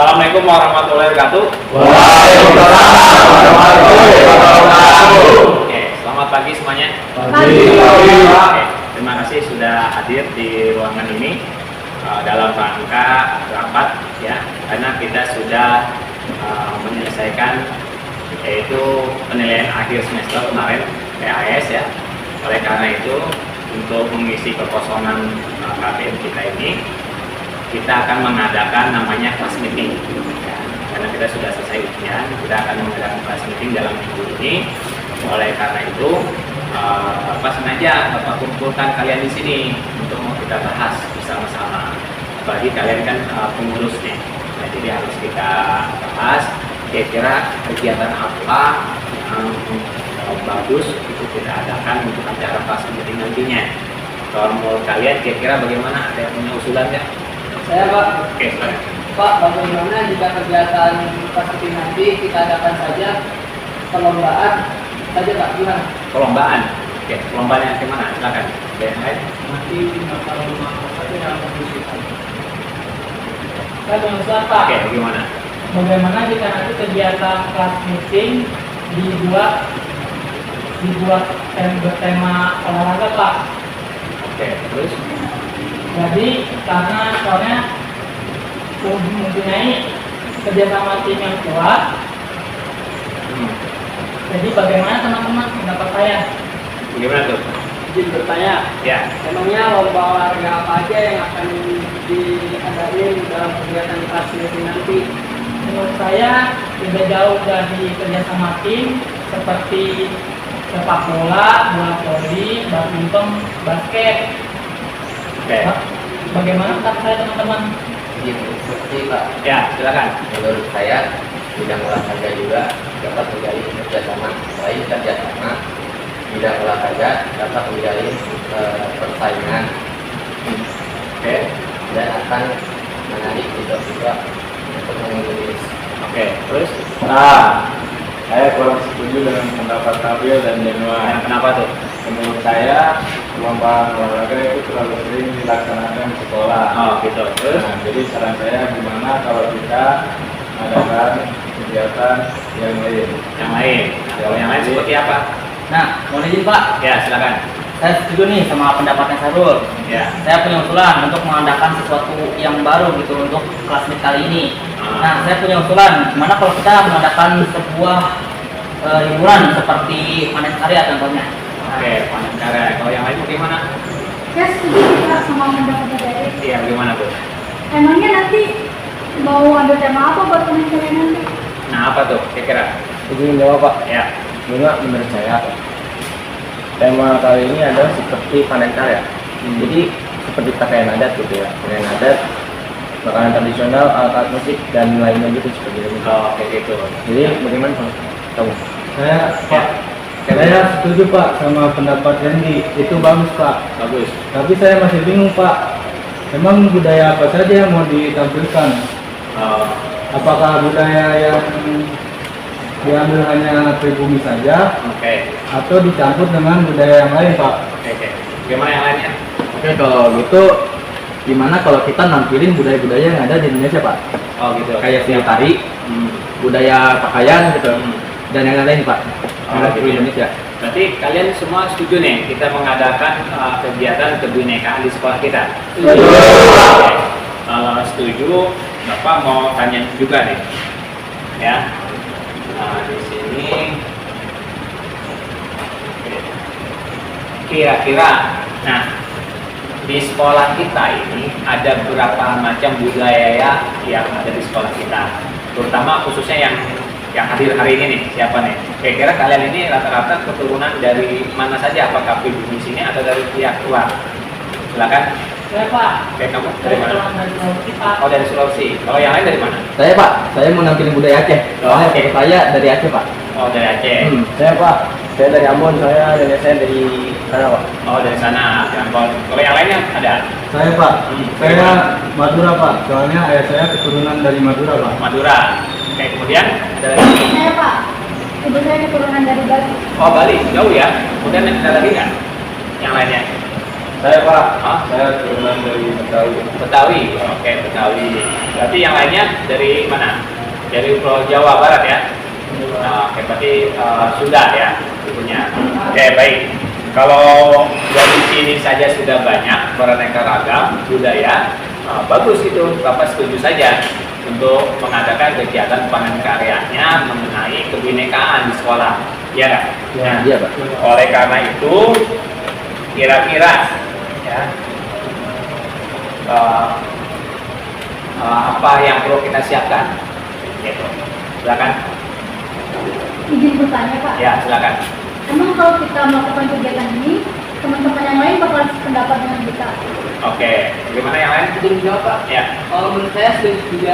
Assalamualaikum warahmatullahi wabarakatuh. Waalaikumsalam warahmatullahi wabarakatuh. Oke, selamat pagi semuanya. Pagi. Oke, terima kasih sudah hadir di ruangan ini dalam rangka rapat ya, karena kita sudah menyelesaikan yaitu penilaian akhir semester kemarin PAS ya. Oleh karena itu, untuk mengisi kekosongan KPM kita ini, kita akan mengadakan namanya class meeting ya. Karena kita sudah selesai ujian, kita akan mengadakan class meeting dalam minggu ini. Oleh karena itu, sengaja Bapak kumpulkan kalian di sini untuk mau kita bahas bersama-sama. Apalagi kalian kan pengurus nih, nah, jadi harus kita bahas kira-kira kegiatan apa yang bagus itu kita adakan untuk acara class meeting nantinya. Kalau menurut kalian kira-kira bagaimana? Ada yang punya usulan nggak? Saya Pak. Oke, silakan. Pak, bagaimana jika kegiatan pasti nanti kita adakan saja perlombaan saja Pak, gimana? Perlombaan. Oke, perlombaan yang kemana? Silakan. Ada yang lain? Nanti kalau saja yang diskusikan. Saya mengusulkan Pak. Oke, bagaimana? Bagaimana jika nanti kegiatan kelas meeting dibuat bertema olahraga Pak? Oke, terus? Jadi karena soalnya mempunyai kerjasama tim yang kuat. Jadi bagaimana teman-teman pendapat saya? Bagaimana tuh? Izin bertanya, Ya. emangnya lomba olahraga apa aja yang akan diadain dalam kegiatan kelas meeting nanti? Menurut saya tidak jauh dari kerjasama tim seperti sepak bola, bola voli, badminton, basket. Oke. Bagaimana pendapat saya teman-teman? Gitu, seperti Pak. Ya, silakan. Menurut saya bidang olahraga juga dapat menjalin kerjasama. Selain kerjasama, bidang olahraga dapat menjalin persaingan. Oke. Dan akan menarik siswa-siswa untuk mengikuti. Oke, terus? Nah, saya kurang setuju dengan pendapat Nabil dan Yang Januar. kenapa tuh? Menurut saya, lomba olahraga itu terlalu sering dilaksanakan di sekolah. Oh, gitu. Terus? Nah, jadi saran saya gimana kalau kita adakan kegiatan yang lain. Yang lain. Nah, kalau yang lain seperti apa? Nah, mohon izin Pak, Ya, silakan. saya setuju nih sama pendapatnya Sarul. Ya. Saya punya usulan untuk mengadakan sesuatu yang baru gitu untuk kelas meet kali ini. Nah, saya punya usulan, gimana kalau kita mengadakan sebuah hiburan seperti panen karya contohnya. Oke, panen karya. Kalau yang lain bagaimana? Saya setuju Pak sama pendapat dari. Iya, bagaimana tuh? Emangnya nanti mau ambil tema apa buat pembicaraan nanti? Nah, apa tuh? Kira-kira? Izin jawab Pak. Ya. Menurut saya, tema kali ini adalah seperti panen karya. Jadi seperti pakaian adat gitu ya, pakaian adat, makanan tradisional, alat musik dan lainnya gitu seperti itu. Oh, kayak gitu. Jadi bagaimana Pak? Kamu? Ya. Saya setuju Pak sama pendapat Randy, itu bagus Pak. Bagus. Tapi saya masih bingung Pak, emang budaya apa saja yang mau ditampilkan? Oh, Apakah budaya yang diambil hanya pribumi saja, oke. atau dicampur dengan budaya yang lain Pak? Oke. Gimana yang lainnya? Oke, kalau gitu gimana kalau kita nampilin budaya-budaya yang ada di Indonesia Pak? Oh, gitu. Kayak seni tari, budaya pakaian gitu, dan yang lain Pak. Yang ada gitu di ya. Indonesia. Berarti kalian semua setuju nih kita mengadakan kegiatan kebinekaan di sekolah kita? Setuju. Oke. Kalau setuju, Bapak mau tanya juga nih, ya. Nah, di sini kira-kira, nah di sekolah kita ini ada berapa macam budaya yang ada di sekolah kita, terutama khususnya yang hadir hari ini nih, siapa nih? Kira-kira kalian ini rata-rata keturunan dari mana saja? Apakah pribumi sini atau dari pihak luar? Silakan. Saya Pak. Kayak kamu dari mana? Dari Sulawesi Pak. Oh, dari Sulawesi. Kalau yang lain dari mana? Saya Pak, saya mau nampilin budaya Aceh. Oh, Soalnya oke. saya dari Aceh Pak. Oh, dari Aceh. Saya Pak, saya dari Ambon, saya dari sana Pak. Oh, dari sana. Kalau yang lainnya ada? Saya Pak, Hmm. saya Madura Pak. Soalnya ayah saya keturunan dari Madura Pak. Madura. Oke, kemudian ada lagi. Saya Pak, ibu saya keturunan dari Bali. Oh, Bali. Jauh ya. Kemudian ada lagi nggak? Yang lainnya? Saya Pak, Hah? saya turunan dari Betawi. Betawi, oke Betawi. Berarti yang lainnya dari mana? Dari Pulau Jawa Barat ya? Nah, oke, berarti Sunda ya ibunya. Oke, baik. Kalau dari sini saja sudah banyak beraneka ragam budaya, bagus itu, Bapak setuju saja untuk mengadakan kegiatan panen karyanya mengenai kebinekaan di sekolah, ya nggak? Nah, Iya Pak. oleh karena itu, kira-kira ya apa yang perlu kita siapkan? Gitu. Silakan. Izin bertanya Pak, Ya, silakan. emang kalau kita melakukan kegiatan ini, teman-teman yang lain bakal sependapat dengan kita? Oke, bagaimana yang lain? Izin jawab Pak. Ya. Kalau menurut saya setuju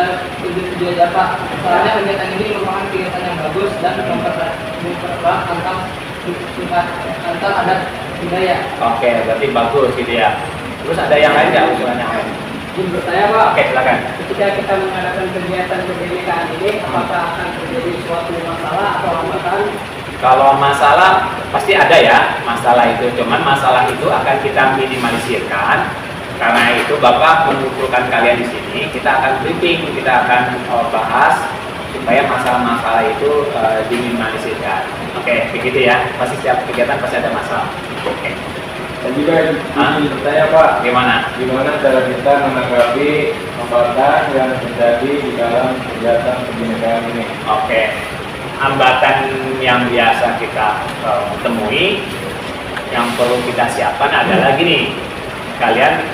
aja Pak. Soalnya kegiatan ini merupakan kegiatan yang bagus dan mempererat antar adat budaya. Oke, berarti bagus gitu ya. Terus ada yang lain nggak usulan yang lain? Izin bertanya Pak. Oke, silakan. Ketika kita mengadakan kegiatan kebinekaan ini, apakah akan terjadi suatu masalah atau hambatan? Kalau masalah pasti ada ya masalah itu. Cuman masalah itu akan kita minimalisirkan. Karena itu Bapak mengumpulkan kalian di sini, kita akan briefing, kita akan bahas supaya masalah-masalah itu diminimalisirkan. Oke, begitu ya. Pasti setiap kegiatan pasti ada masalah. Oke. Dan juga izin bertanya Pak, Gimana? gimana cara kita menanggapi hambatan yang terjadi di dalam kegiatan kebinekaan ini? Oke. Hambatan yang biasa kita temui, yang perlu kita siapkan adalah gini. Kalian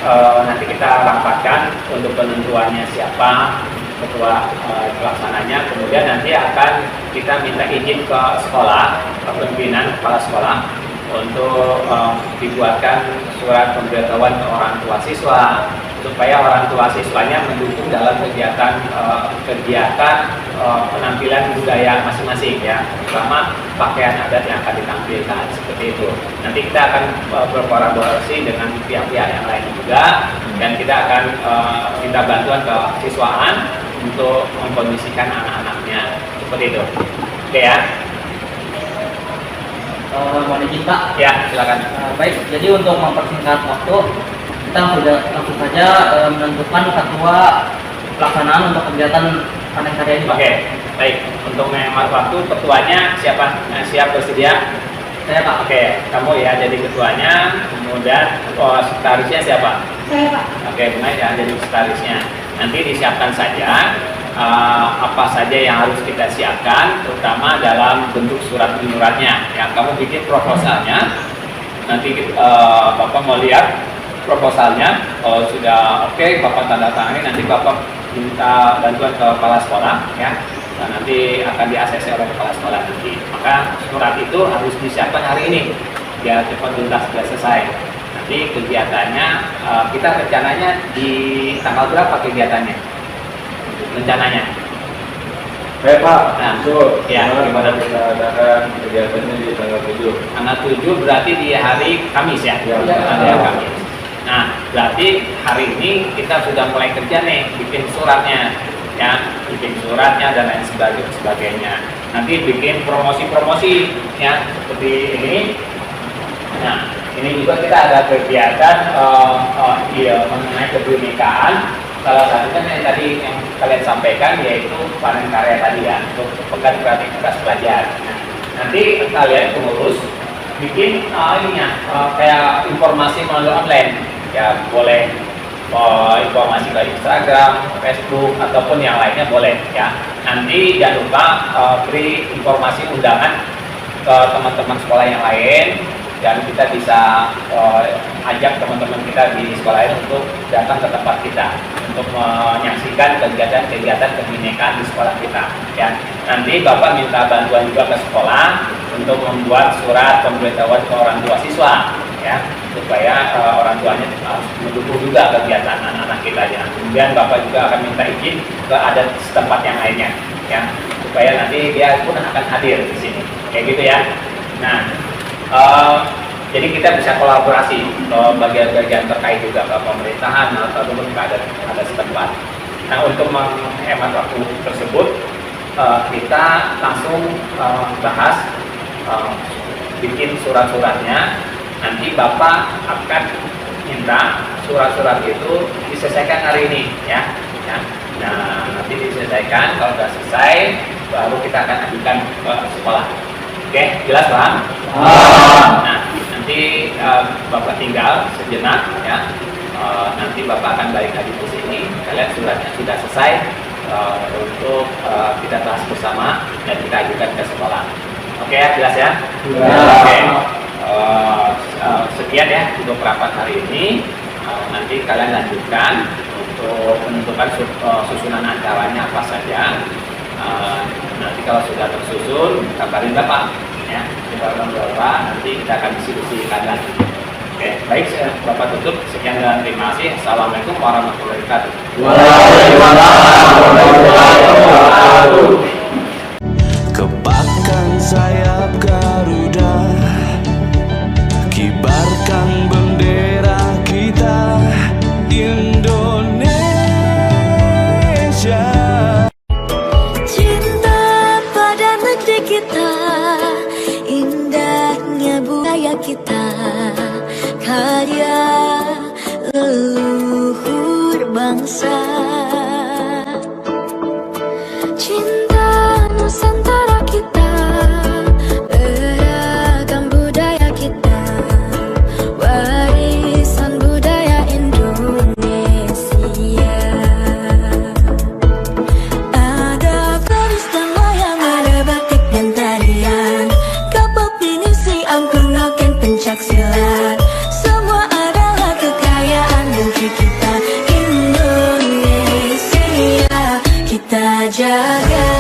nanti kita rapatkan untuk penentuannya siapa ketua pelaksananya, kemudian nanti akan kita minta izin ke sekolah, ke pimpinan kepala sekolah untuk dibuatkan surat pemberitahuan ke orang tua siswa supaya orang tua siswanya mendukung dalam kegiatan penampilan budaya masing-masing ya, terutama pakaian adat yang akan ditampilkan seperti itu. Nanti kita akan berkolaborasi dengan pihak-pihak yang lain juga, dan kita akan minta bantuan ke siswaan untuk mengkondisikan anak-anaknya seperti itu. Oke ya? Mohon izin Pak. Ya, silakan. Baik, jadi untuk mempersingkat waktu, kita sudah langsung saja menentukan ketua pelaksanaan untuk kegiatan panen karya ini Pak. Oke, baik. Untuk menghemat waktu, ketuanya siapa? Siap bersedia? Saya Pak. Oke, kamu ya jadi ketuanya, kemudian sekretarisnya siapa? Saya Pak. Oke, benar ya jadi sekretarisnya. Nanti disiapkan saja apa saja yang harus kita siapkan, terutama dalam bentuk surat menyuratnya. Ya, kamu bikin proposalnya. Nanti Bapak mau lihat proposalnya. Kalau sudah oke, Bapak tanda tangani. Nanti Bapak minta bantuan ke kepala sekolah, ya. Nah, nanti akan di-ACC oleh kepala sekolah nanti. Maka surat itu harus disiapkan hari ini biar cepat tuntas sudah selesai. Nanti kegiatannya kita rencananya di tanggal berapa kegiatannya? Rencananya? Baik Pak, Nah, so, ya, gimana gimana? kita adakan kegiatannya di tanggal 7? Tanggal 7 berarti di hari Kamis ya? Ya, Hari Kamis. Nah, berarti hari ini kita sudah mulai kerja nih, bikin suratnya, ya, bikin suratnya dan lain sebagainya. Nanti bikin promosi-promosi, ya, seperti ini. Nah, ini juga kita ada kegiatan mengenai kebinekaan. Salah satunya yang tadi yang kalian sampaikan yaitu panen karya tadi ya, untuk pekan kreativitas pelajar. Nah, nanti kalian pengurus bikin kayak informasi melalui online, ya boleh informasi dari Instagram, Facebook ataupun yang lainnya boleh ya. Nanti jangan lupa beri informasi undangan ke teman-teman sekolah yang lain, dan kita bisa ajak teman-teman kita di sekolah ini untuk datang ke tempat kita untuk menyaksikan kegiatan-kegiatan kebinekaan di sekolah kita. Ya, nanti Bapak minta bantuan juga ke sekolah untuk membuat surat pemberitahuan ke orang tua siswa, ya, supaya orang tuanya mendukung juga kegiatan anak-anak kita. Ya. Kemudian Bapak juga akan minta izin ke adat setempat yang lainnya, ya, supaya nanti dia pun akan hadir di sini, kayak gitu ya. Nah. Jadi kita bisa kolaborasi ke bagian-bagian terkait juga ke pemerintahan ataupun ke ada setempat. Nah, untuk menghemat waktu tersebut, kita langsung bahas bikin surat-suratnya. Nanti Bapak akan minta surat-surat itu diselesaikan hari ini ya. Nah, nanti diselesaikan, kalau sudah selesai baru kita akan ajukan ke sekolah. Oke, jelas Bang? Nah, nanti Bapak tinggal sejenak ya. Nanti Bapak akan balik lagi ke sini. Kalian suratnya sudah selesai untuk kita bahas bersama dan kita ajukan ke sekolah. Oke ya, jelas ya? Oke. Sekian ya untuk rapat hari ini. Nanti kalian lanjutkan untuk menentukan susunan acaranya apa saja. Nanti kalau sudah tersusun, kabarin Bapak ya. Berapa nanti kita akan diskusikan lagi. Oke, baik, Bapak tutup. Sekian dan terima kasih. Assalamualaikum warahmatullahi wabarakatuh. Waalaikumsalam warahmatullahi wabarakatuh. Kepakkan sayap Garuda, kibarkan bendera kita Indonesia. Cinta pada negeri kita, indahnya budaya kita, karya leluhur bangsa. Cinta Nusantara kita, beragam budaya kita, warisan budaya Indonesia. Ada keris dan wayang, ada batik dan tarian, kapal pinisi, angklung, noken, pencak silat. Semua adalah kekayaan negeri kita Indonesia. Kita jaga